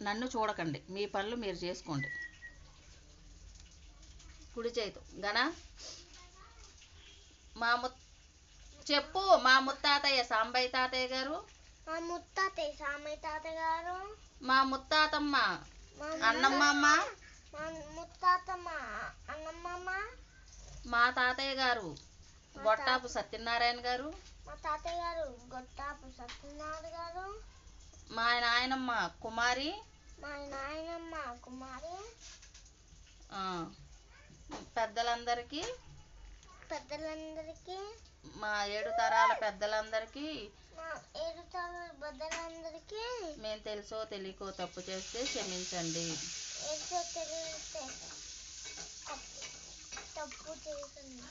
నన్ను చూడకండి, మీ పనులు మీరు చేసుకోండి. కుడి చేతు గణ చెప్పు. మా ముత్తాతయ్య సాంబయ్య తాతయ్య గారు, మా ముత్తాతయ్య సాంబయ్య తాతయ్య గారు, మా ముత్తాతమ్మ అన్నమ్మమ్మ, మా ముత్తాతమ్మ అన్నమ్మమ్మ, మా తాతయ్య గారు గొట్టాపు సత్యనారాయణ గారు, మా తాతయ్య గారు గొట్టాపు సత్యనారాయణ గారు, మా నాయనమ్మ కుమారి, మా నాయనమ్మ కుమారి, పెద్దలందరికీ మా 7 తరాల పెద్దలందరికీ మేము తెలుసో తెలియకో తప్పు చేస్తే క్షమించండి. తప్పు చేసింది